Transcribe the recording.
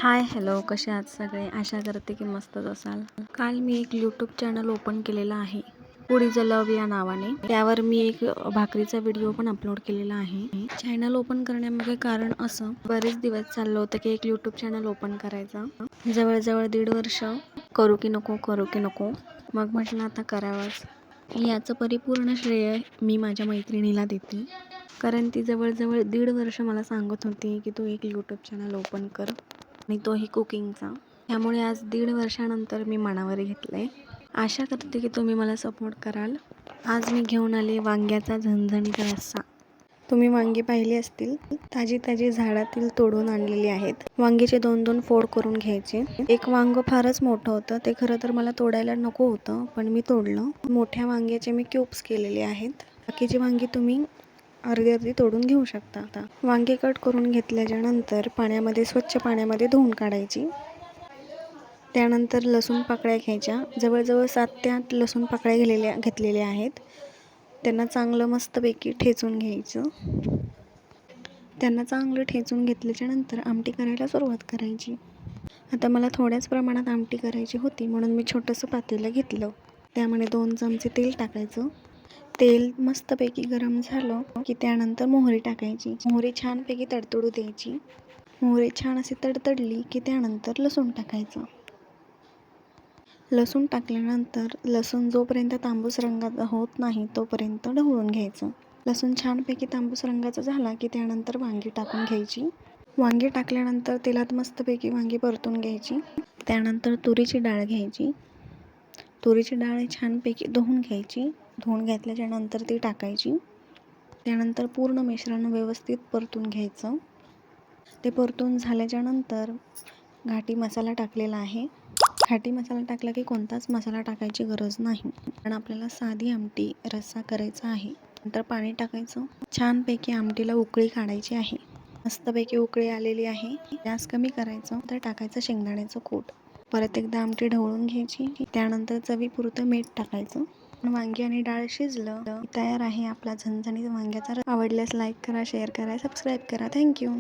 Hi hello, कसे आहात सगळे? आशा करते की मस्तच असाल. काल मी एक यूट्यूब चॅनल ओपन केलेलं आहे, फूड इज अ लव्ह या नावाने. त्यावर मी एक भाकरीचा व्हिडिओ पण अपलोड केलेला आहे. चॅनल ओपन करण्यामागे कारण असं, बरेच दिवस चाललं होतं की एक यूट्यूब चॅनल ओपन करायचा. जवळजवळ 1.5 वर्ष करू की नको. मग म्हटलं आता करावंच. याचं परिपूर्ण श्रेय मी माझ्या मैत्रिणीला देते, कारण ती जवळजवळ 1.5 वर्ष मला सांगत होती की तू एक यूट्यूब चॅनल ओपन कर, आणि तोही कुकिंगचा. त्यामुळे आज 1.5 वर्षानंतर मी मनावर घेतलंय. आशा करते की तुम्ही मला सपोर्ट कराल. आज मी घेऊन आले वांग्याचा झणझणीत रस्सा. तुम्ही वांगी पाहिली असतील, ताजी झाडातील तोडून आणलेली आहेत. वांगीचे 2-2 फोड करून घ्यायचे. एक वांग फारच मोठं होतं, ते खरं तर मला तोडायला नको होतं, पण मी तोडलं. मोठ्या वांग्याचे मी क्यूब्स केलेले आहेत. बाकीची वांगी तुम्ही अर्धी तोडून घेऊ शकता. आता वांगी कट करून घेतल्याच्या नंतर स्वच्छ पाण्यामध्ये धुवून काढायची. त्यानंतर लसूण पाकळ्या घ्यायच्या. जवळजवळ 7 ते 8 लसूण पाकळ्या घेतलेल्या आहेत. त्यांना चांगलं मस्तपैकी ठेचून घ्यायचं. त्यांना चांगलं ठेचून घेतल्याच्या नंतर आमटी करायला सुरुवात करायची. आता मला थोड्याच प्रमाणात आमटी करायची होती, म्हणून मी छोटंसं पातेलं घेतलं. त्यामध्ये 2 चमचे तेल टाकायचं. तेल मस्तपैकी गरम झालं की त्यानंतर मोहरी टाकायची. मोहरी छानपैकी तडतडू द्यायची. मोहरी छान अशी तडतडली की त्यानंतर लसूण टाकायचं. लसूण टाकल्यानंतर लसूण जोपर्यंत तांबूस रंगाचा होत नाही तोपर्यंत ढवळून घ्यायचं. लसूण छानपैकी तांबूस रंगाचा झाला की त्यानंतर वांगी टाकून घ्यायची. वांगी टाकल्यानंतर तेलात मस्तपैकी वांगी परतून घ्यायची. त्यानंतर तुरीची डाळ घ्यायची. तुरीची डाळ छानपैकी धुवून घ्यायची. धुवून घेतल्याच्या नंतर ती टाकायची. त्यानंतर पूर्ण मिश्रण व्यवस्थित परतून घ्यायचं. ते परतून झाल्याच्या नंतर घाटी मसाला टाकलेला आहे. घाटी मसाला टाकला की कोणताच मसाला टाकायची गरज नाही, कारण आपल्याला साधी आमटी रस्सा करायचा आहे. नंतर पाणी टाकायचं. छानपैकी आमटीला उकळी काढायची आहे. मस्तपैकी उकळी आलेली आहे. गॅस कमी करायचं. तर टाकायचं शेंगदाण्याचं कूट. परत एकदा आमटी ढवळून घ्यायची. त्यानंतर चवीपुरतं मीठ टाकायचं. वांगी आणि डाळ शिजलं तयार आहे आपला झणझणीत वांग्याचा रस्सा. आवडल्यास लाईक करा, शेअर करा, सबस्क्राईब करा. थँक्यू.